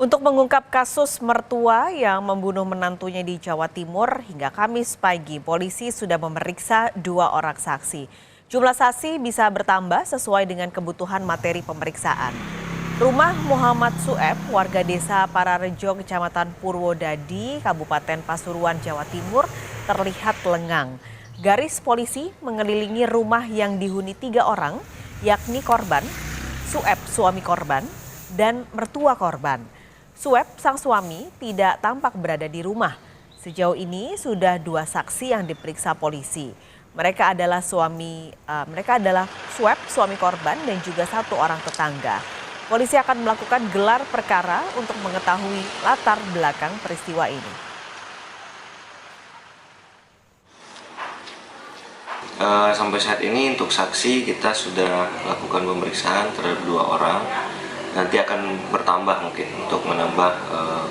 Untuk mengungkap kasus mertua yang membunuh menantunya di Jawa Timur, hingga Kamis pagi polisi sudah memeriksa 2 orang saksi. Jumlah saksi bisa bertambah sesuai dengan kebutuhan materi pemeriksaan. Rumah Muhammad Sueb, warga desa Pararejo, Kecamatan Purwodadi, Kabupaten Pasuruan, Jawa Timur, terlihat lengang. Garis polisi mengelilingi rumah yang dihuni 3 orang, yakni korban, Sueb suami korban, dan mertua korban. Sueb sang suami tidak tampak berada di rumah. Sejauh ini sudah 2 saksi yang diperiksa polisi. Mereka adalah Sueb suami korban dan juga 1 orang tetangga. Polisi akan melakukan gelar perkara untuk mengetahui latar belakang peristiwa ini. Sampai saat ini untuk saksi kita sudah lakukan pemeriksaan terhadap 2 orang. Nanti akan bertambah mungkin untuk menambah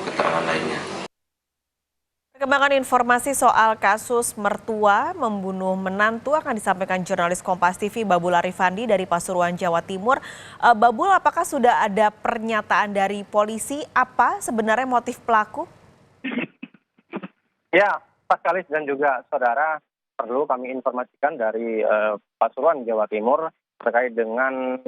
keterangan lainnya. Perkembangan informasi soal kasus mertua membunuh menantu akan disampaikan jurnalis Kompas TV Babul Arifandi dari Pasuruan, Jawa Timur. Babul, apakah sudah ada pernyataan dari polisi apa sebenarnya motif pelaku? Ya, Pak Kalis dan juga saudara, perlu kami informasikan dari Pasuruan, Jawa Timur terkait dengan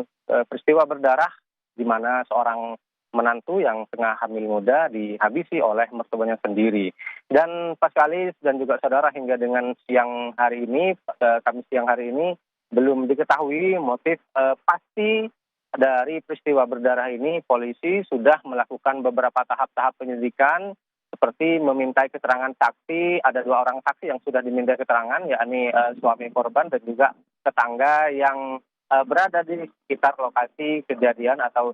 peristiwa berdarah di mana seorang menantu yang tengah hamil muda dihabisi oleh mertuanya sendiri. Dan Pak Kalis dan juga saudara, hingga dengan siang hari ini, Kamis siang hari ini, belum diketahui motif pasti dari peristiwa berdarah ini. Polisi sudah melakukan beberapa tahap-tahap penyelidikan, seperti memintai keterangan saksi. Ada 2 orang saksi yang sudah diminta keterangan, yakni suami korban dan juga tetangga yang berada di sekitar lokasi kejadian atau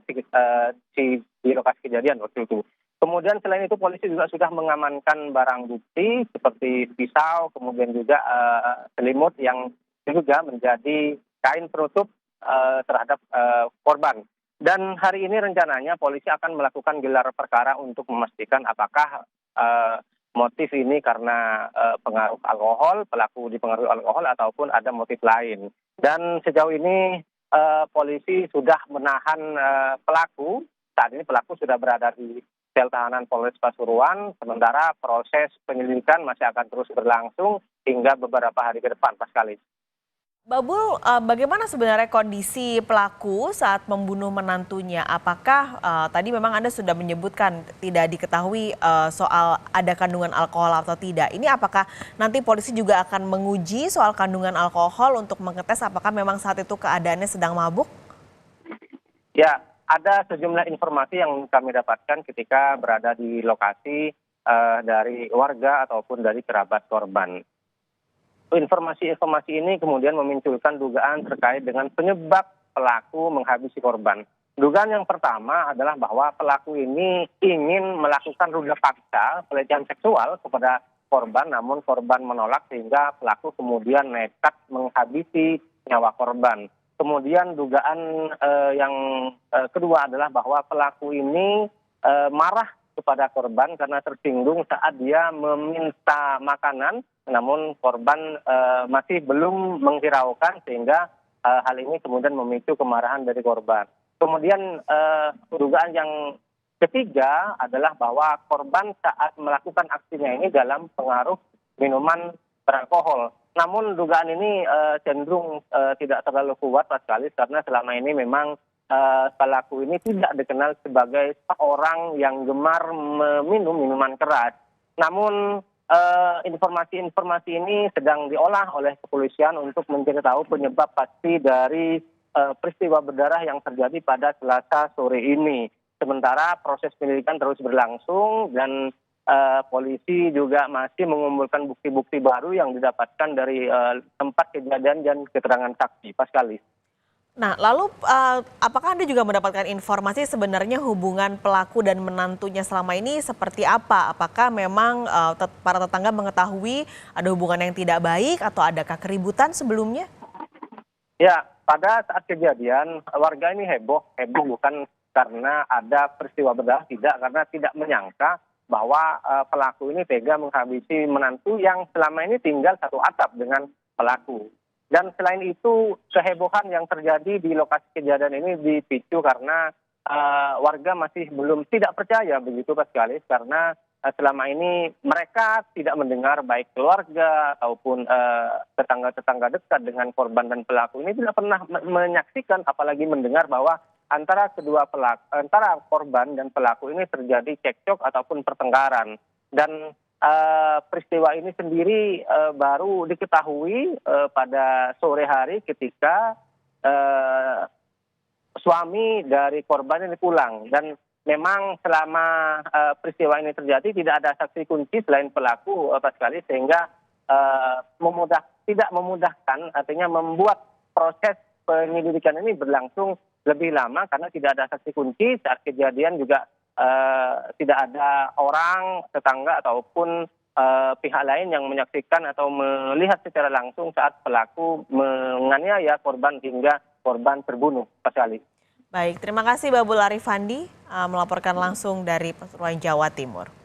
di lokasi kejadian waktu itu. Kemudian selain itu polisi juga sudah mengamankan barang bukti seperti pisau, kemudian juga selimut yang juga menjadi kain penutup terhadap korban. Dan hari ini rencananya polisi akan melakukan gelar perkara untuk memastikan apakah motif ini karena pengaruh alkohol, pelaku dipengaruhi alkohol ataupun ada motif lain. Dan sejauh ini polisi sudah menahan pelaku. Saat ini pelaku sudah berada di sel tahanan Polres Pasuruan, sementara proses penyelidikan masih akan terus berlangsung hingga beberapa hari ke depan, Pak Kalis. Babul, bagaimana sebenarnya kondisi pelaku saat membunuh menantunya? Apakah tadi memang Anda sudah menyebutkan tidak diketahui soal ada kandungan alkohol atau tidak? Ini apakah nanti polisi juga akan menguji soal kandungan alkohol untuk mengetes apakah memang saat itu keadaannya sedang mabuk? Ya, ada sejumlah informasi yang kami dapatkan ketika berada di lokasi dari warga ataupun dari kerabat korban. Informasi-informasi ini kemudian memunculkan dugaan terkait dengan penyebab pelaku menghabisi korban. Dugaan yang pertama adalah bahwa pelaku ini ingin melakukan ruda paksa pelecehan seksual kepada korban, namun korban menolak sehingga pelaku kemudian nekat menghabisi nyawa korban. Kemudian dugaan yang kedua adalah bahwa pelaku ini marah kepada korban karena tersinggung saat dia meminta makanan, namun korban masih belum menghiraukan sehingga hal ini kemudian memicu kemarahan dari korban. Kemudian dugaan yang ketiga adalah bahwa korban saat melakukan aksinya ini dalam pengaruh minuman beralkohol. Namun dugaan ini cenderung tidak terlalu kuat sekali karena selama ini memang pelaku ini tidak dikenal sebagai seorang yang gemar meminum minuman keras. Namun informasi-informasi ini sedang diolah oleh kepolisian untuk mencari tahu penyebab pasti dari peristiwa berdarah yang terjadi pada Selasa sore ini. Sementara proses penyelidikan terus berlangsung dan polisi juga masih mengumpulkan bukti-bukti baru yang didapatkan dari tempat kejadian dan keterangan saksi. Pak Kalis. Nah, lalu apakah Anda juga mendapatkan informasi sebenarnya hubungan pelaku dan menantunya selama ini seperti apa? Apakah memang para tetangga mengetahui ada hubungan yang tidak baik atau adakah keributan sebelumnya? Ya, pada saat kejadian warga ini heboh bukan karena ada peristiwa berdarah, tidak, karena tidak menyangka bahwa pelaku ini tega menghabisi menantu yang selama ini tinggal satu atap dengan pelaku. Dan selain itu, kehebohan yang terjadi di lokasi kejadian ini dipicu karena warga masih belum tidak percaya begitu Pak Sekali, karena selama ini mereka tidak mendengar baik keluarga ataupun tetangga-tetangga dekat dengan korban dan pelaku ini tidak pernah menyaksikan apalagi mendengar bahwa antara antara korban dan pelaku ini terjadi cekcok ataupun pertengkaran. Dan peristiwa ini sendiri baru diketahui pada sore hari ketika suami dari korban ini pulang. Dan memang selama peristiwa ini terjadi tidak ada saksi kunci selain pelaku Pak Sekali, sehingga tidak memudahkan, artinya membuat proses penyelidikan ini berlangsung lebih lama karena tidak ada saksi kunci. Saat kejadian juga tidak ada orang, tetangga ataupun pihak lain yang menyaksikan atau melihat secara langsung saat pelaku menganiaya korban hingga korban terbunuh Pak Sekali. Baik, terima kasih Babul Arifandi melaporkan langsung dari Pasuruan, Jawa Timur.